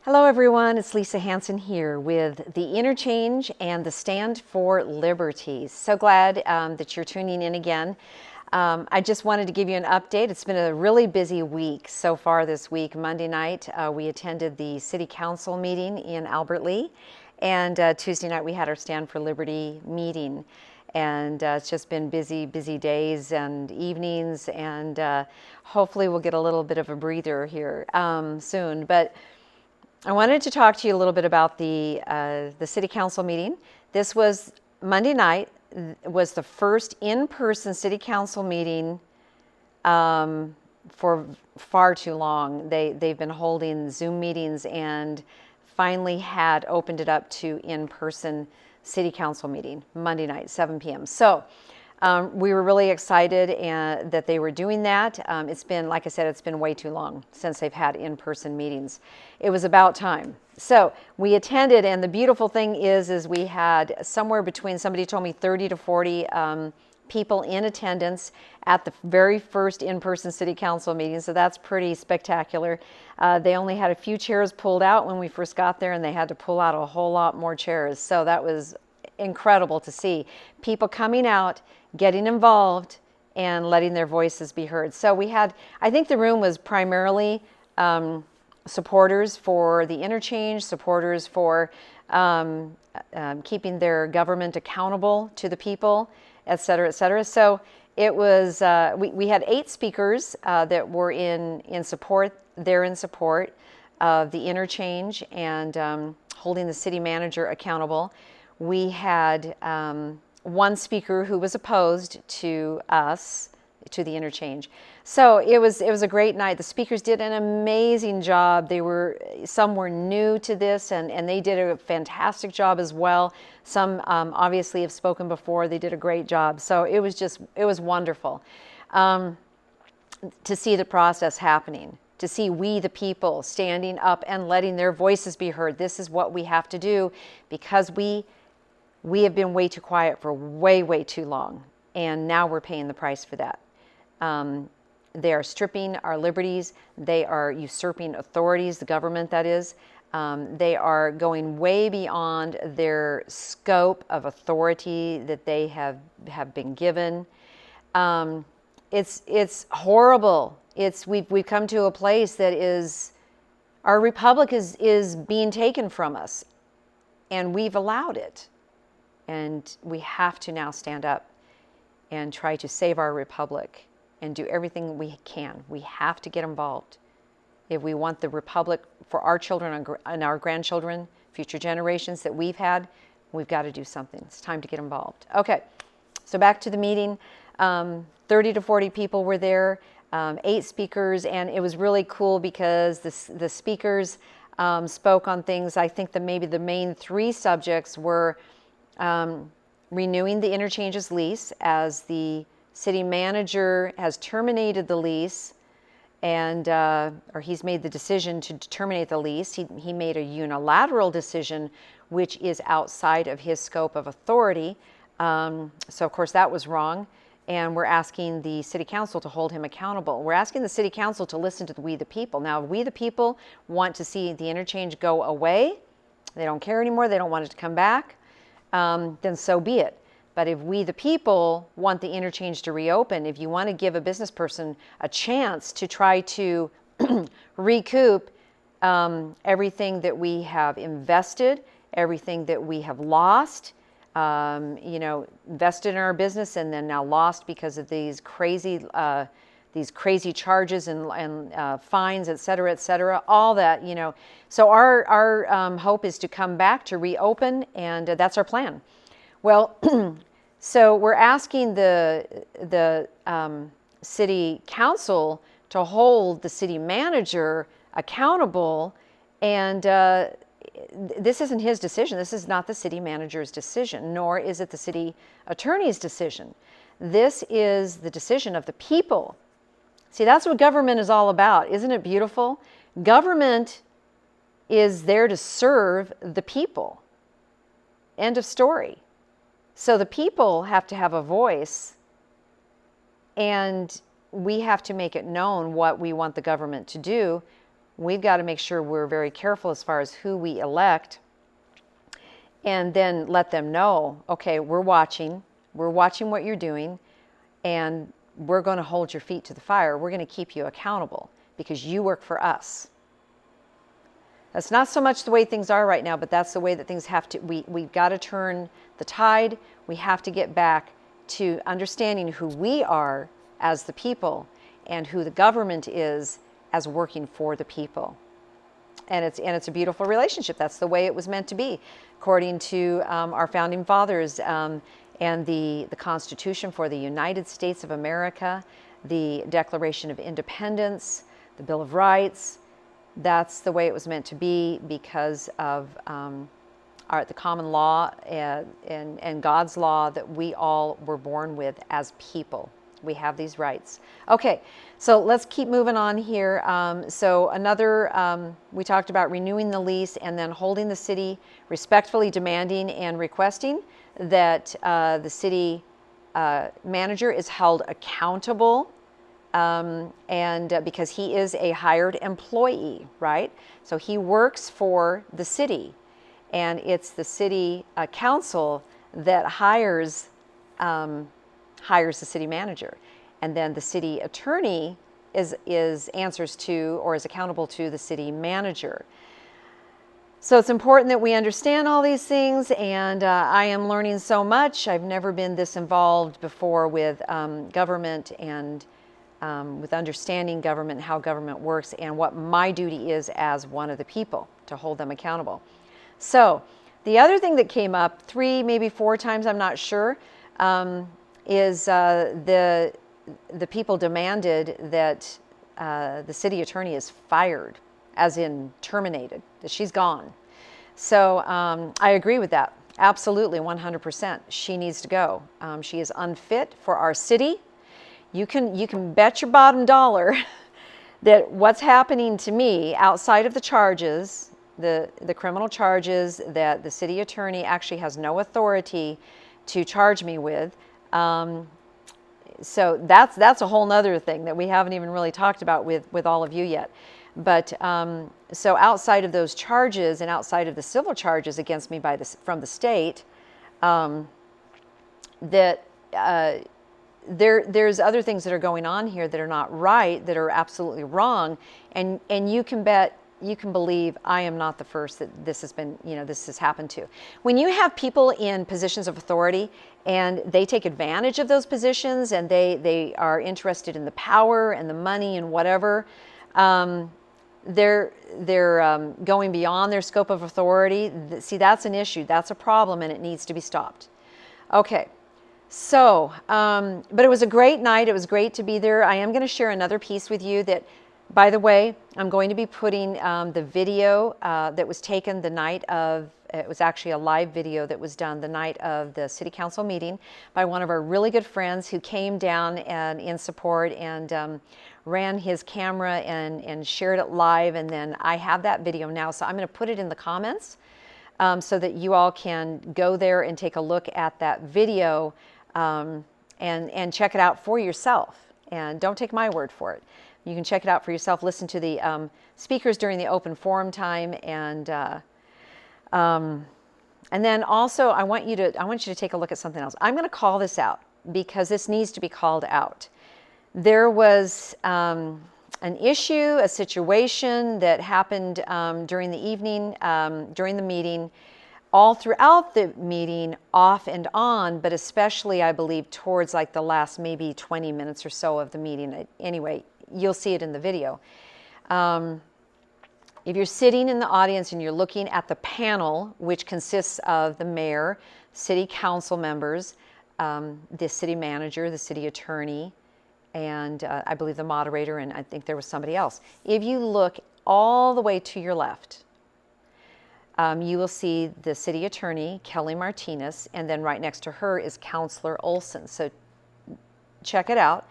Hello everyone, it's Lisa Hanson here with The Interchange and the Stand for Liberty. So glad that you're tuning in again. I just wanted to give you an update. It's been a really busy week so far this week. Monday night we attended the City Council meeting in Albert Lea, and Tuesday night we had our Stand for Liberty meeting. And it's just been busy days and evenings, and hopefully we'll get a little bit of a breather here soon. But I wanted to talk to you a little bit about the City Council meeting. This was Monday night, was the first in-person City Council meeting for far too long. They've been holding Zoom meetings and finally had opened it up to in-person City Council meeting Monday night, 7 p.m. So we were really excited that they were doing that. It's been, like I said, it's been way too long since they've had in-person meetings. It was about time. So we attended, and the beautiful thing is we had somewhere between, somebody told me 30 to 40 people in attendance at the very first in-person City Council meeting, so that's pretty spectacular. They only had a few chairs pulled out when we first got there, and they had to pull out a whole lot more chairs, so that was incredible to see. People coming out, getting involved, and letting their voices be heard. So we had, I think the room was primarily supporters for the interchange, supporters for keeping their government accountable to the people, et cetera, et cetera. So it was, we had 8 speakers that were in support, they're in support of the interchange and holding the city manager accountable. We had one speaker who was opposed to us, to the interchange. So it was a great night. The speakers did an amazing job. Some were new to this, and they did a fantastic job as well. Some obviously have spoken before. They did a great job. So it was wonderful to see the process happening, to see we the people standing up and letting their voices be heard. This is what we have to do because we have been way too quiet for way too long, and now we're paying the price for that. They are stripping our liberties. They are usurping authorities, the government that is. They are going way beyond their scope of authority that they have been given. It's horrible. We've come to a place that is, our republic is being taken from us, and we've allowed it. And we have to now stand up and try to save our republic and do everything we can. We have to get involved. If we want the republic for our children and our grandchildren, future generations that we've had, we've got to do something. It's time to get involved. Okay, so back to the meeting. 30 to 40 people were there, 8 speakers, and it was really cool because the speakers spoke on things. I think that maybe the main 3 subjects were renewing the interchange's lease, as the city manager has terminated the lease, and or he's made the decision to terminate the lease. He made a unilateral decision which is outside of his scope of authority. So of course that was wrong, and we're asking the city council to hold him accountable. We're asking the city council to listen to we the people. Now, if we the people want to see the interchange go away, they don't care anymore, they don't want it to come back, then so be it. But if we the people want the interchange to reopen, if you want to give a business person a chance to try to recoup everything that we have invested, everything that we have lost, invested in our business and then now lost because of these crazy charges and fines, et cetera, all that, So our hope is to come back, to reopen, and that's our plan. Well, so we're asking the city council to hold the city manager accountable, and this isn't his decision. This is not the city manager's decision, nor is it the city attorney's decision. This is the decision of the people. See, that's what government is all about. Isn't it beautiful? Government is there to serve the people. End of story. So the people have to have a voice, and we have to make it known what we want the government to do we've got to make sure we're very careful as far as who we elect, and then let them know, okay, we're watching what you're doing, and we're going to hold your feet to the fire. We're going to keep you accountable because you work for us. That's not so much the way things are right now, but that's the way that things have to. We've got to turn the tide. We have to get back to understanding who we are as the people and who the government is as working for the people. And it's a beautiful relationship. That's the way it was meant to be, according to our founding fathers and the Constitution for the United States of America, the Declaration of Independence, the Bill of Rights. That's the way it was meant to be because of the common law and God's law that we all were born with as people. We have these rights. Okay, so let's keep moving on here. We talked about renewing the lease and then holding the city, respectfully demanding and requesting that the city manager is held accountable, and because he is a hired employee, right? So he works for the city, and it's the city council that hires the city manager, and then the city attorney answers to or is accountable to the city manager. So it's important that we understand all these things, and I am learning so much. I've never been this involved before with government and with understanding government, how government works, and what my duty is as one of the people to hold them accountable. So the other thing that came up 3, maybe 4 times, I'm not sure, is the people demanded that the city attorney is fired, as in terminated, that she's gone. So I agree with that. Absolutely, 100%. She needs to go. She is unfit for our city. You can bet your bottom dollar that what's happening to me outside of the charges, the criminal charges that the city attorney actually has no authority to charge me with. So that's a whole nother thing that we haven't even really talked about with all of you yet. But so outside of those charges and outside of the civil charges against me from the state, there's other things that are going on here that are not right, that are absolutely wrong, and you can believe I am not the first that this has happened to. When you have people in positions of authority and they take advantage of those positions and they are interested in the power and the money and whatever, they're going beyond their scope of authority. See, that's an issue. That's a problem, and it needs to be stopped. Okay. So, but it was a great night. It was great to be there. I am going to share another piece with you that, by the way, I'm going to be putting the video that was taken the night of, it was actually a live video that was done the night of the city council meeting by one of our really good friends who came down and in support and ran his camera and shared it live. And then I have that video now, so I'm going to put it in the comments so that you all can go there and take a look at that video and check it out for yourself. And don't take my word for it. You can check it out for yourself. Listen to the speakers during the open forum time, and then also I want you to take a look at something else. I'm going to call this out because this needs to be called out. There was an issue, a situation that happened during the evening, during the meeting, all throughout the meeting, off and on, but especially, I believe, towards like the last maybe 20 minutes or so of the meeting. Anyway, you'll see it in the video. If you're sitting in the audience and you're looking at the panel, which consists of the mayor, city council members, the city manager, the city attorney, and I believe the moderator, and I think there was somebody else. If you look all the way to your left, you will see the city attorney, Kelly Martinez, and then right next to her is Counselor Olson. So check it out.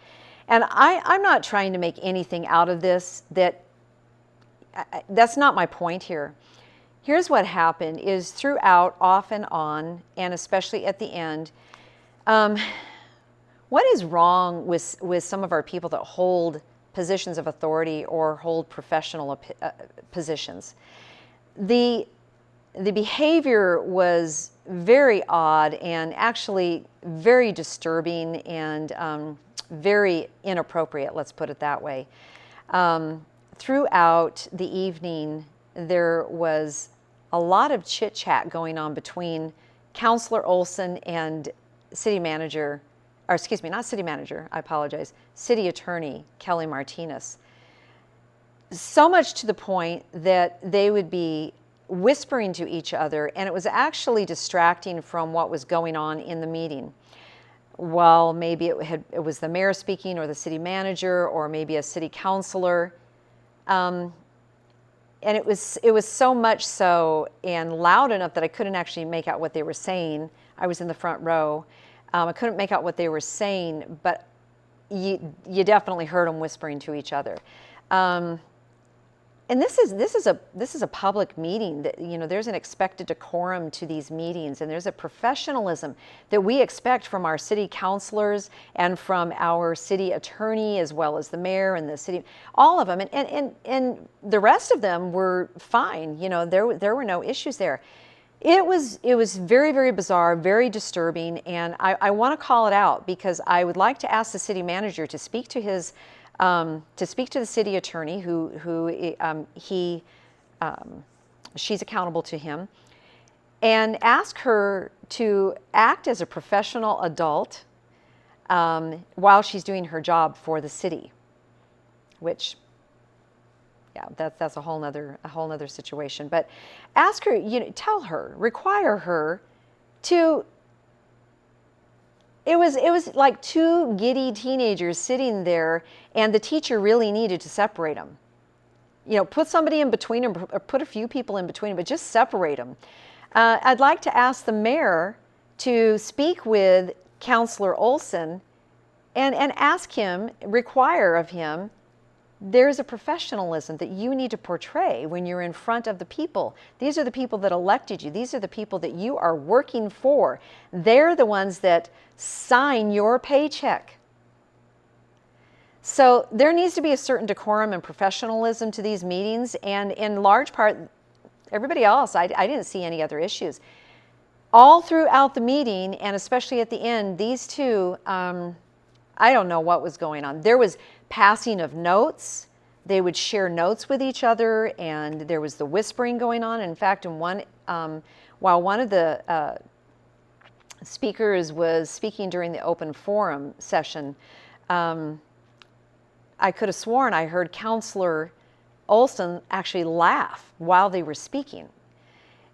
And I'm not trying to make anything out of this. That's not my point here. Here's what happened is throughout, off and on, and especially at the end, what is wrong with some of our people that hold positions of authority or hold professional positions. The behavior was very odd and actually very disturbing and very inappropriate, let's put it that way. Throughout the evening, there was a lot of chit-chat going on between Councilor Olson and city manager, or excuse me, not city manager, I apologize, city attorney Kelly Martinez. So much to the point that they would be whispering to each other, and it was actually distracting from what was going on in the meeting. Well, maybe it was the mayor speaking or the city manager or maybe a city councilor. And it was so much so and loud enough that I couldn't actually make out what they were saying. I was in the front row. I couldn't make out what they were saying, but you definitely heard them whispering to each other. And this is a public meeting. That, you know, there's an expected decorum to these meetings, and there's a professionalism that we expect from our city councilors and from our city attorney, as well as the mayor and the city, all of them, and the rest of them were fine. You know, there were no issues there. It was very, very bizarre, very disturbing, and I want to call it out because I would like to ask the city manager to speak to his. To speak to the city attorney, she's accountable to him, and ask her to act as a professional adult while she's doing her job for the city. Which, yeah, that's a whole nother situation. But ask her, you know, tell her, require her to. It was like two giddy teenagers sitting there, and the teacher really needed to separate them. You know, put somebody in between them, or put a few people in between them, but just separate them. I'd like to ask the mayor to speak with Councilor Olson and ask him, require of him, there's a professionalism that you need to portray when you're in front of the people. These are the people that elected you. These are the people that you are working for. They're the ones that sign your paycheck. So there needs to be a certain decorum and professionalism to these meetings, and in large part, everybody else, I didn't see any other issues. All throughout the meeting, and especially at the end, these two, I don't know what was going on. There was passing of notes. They would share notes with each other, and there was the whispering going on. In fact, while one of the speakers was speaking during the open forum session, I could have sworn I heard Councilor Olson actually laugh while they were speaking.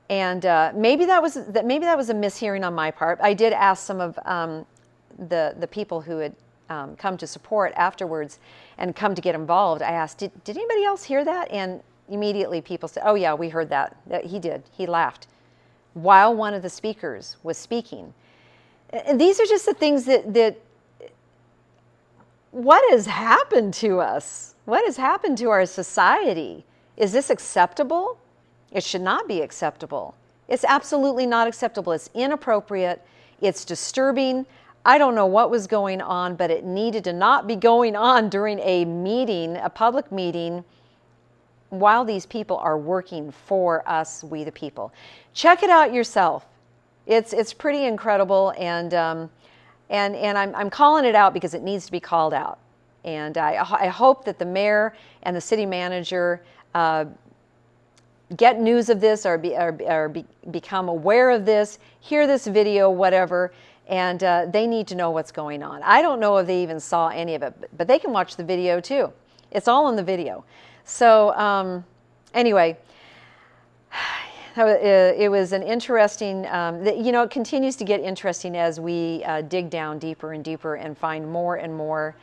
And maybe that was a mishearing on my part. I did ask some of the people who had come to support afterwards and come to get involved. I asked, did anybody else hear that? And immediately people said, oh yeah, we heard that. He did. He laughed while one of the speakers was speaking. And these are just the things that what has happened to us? What has happened to our society? Is this acceptable? It should not be acceptable. It's absolutely not acceptable. It's inappropriate. It's disturbing. I don't know what was going on, but it needed to not be going on during a meeting, a public meeting, while these people are working for us, we the people. Check it out yourself. It's pretty incredible, and I'm calling it out because it needs to be called out. And I hope that the mayor and the city manager get news of this or become aware of this, hear this video, whatever, and they need to know what's going on. I don't know if they even saw any of it, but they can watch the video too. It's all in the video. So anyway, it was an interesting, it continues to get interesting as we dig down deeper and deeper and find more and more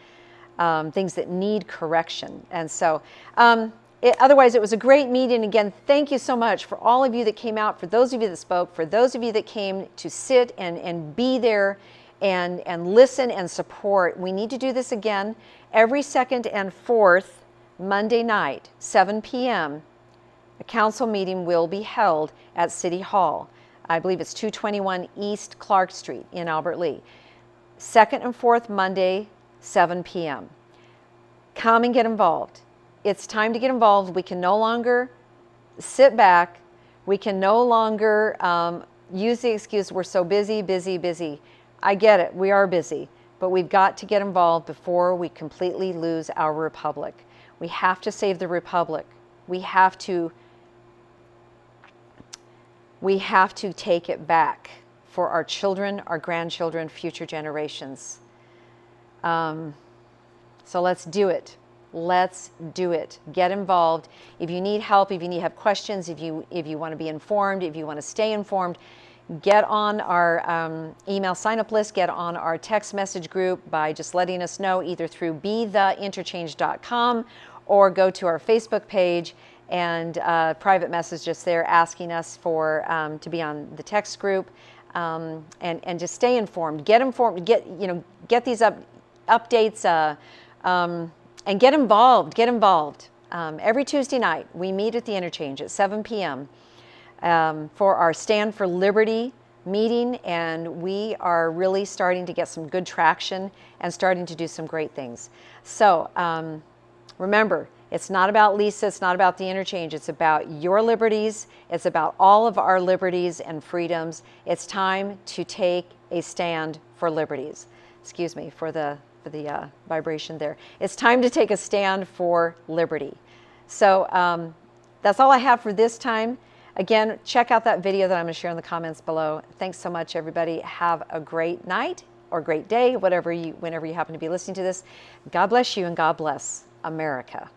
things that need correction. And so otherwise, it was a great meeting. Again, thank you so much for all of you that came out, for those of you that spoke, for those of you that came to sit and be there and listen and support. We need to do this again every second and fourth Monday night, 7 p.m. A council meeting will be held at City Hall. I believe it's 221 East Clark Street in Albert Lea. Second and fourth Monday, 7 p.m. come and get involved. It's time to get involved. We can no longer sit back. We can no longer use the excuse, we're so busy, busy, busy. I get it, we are busy, but we've got to get involved before we completely lose our republic. We have to save the republic. We have to take it back for our children, our grandchildren, future generations. So let's do it. Let's do it. Get involved. If you need help, if you have questions, if you want to be informed, if you want to stay informed, get on our email sign-up list, get on our text message group by just letting us know either through betheinterchange.com or go to our Facebook page and private message us there asking us for to be on the text group, and just stay informed. Get informed. Get these updates. And get involved, get involved. Every Tuesday night, we meet at the Interchange at 7 p.m. For our Stand for Liberty meeting, and we are really starting to get some good traction and starting to do some great things. So remember, it's not about Lisa, it's not about the Interchange, it's about your liberties, it's about all of our liberties and freedoms. It's time to take a stand for liberties. Excuse me for the vibration there. It's time to take a stand for liberty. So that's all I have for this time. Again, check out that video that I'm going to share in the comments below. Thanks so much, everybody. Have a great night or great day, whenever you happen to be listening to this. God bless you and God bless America.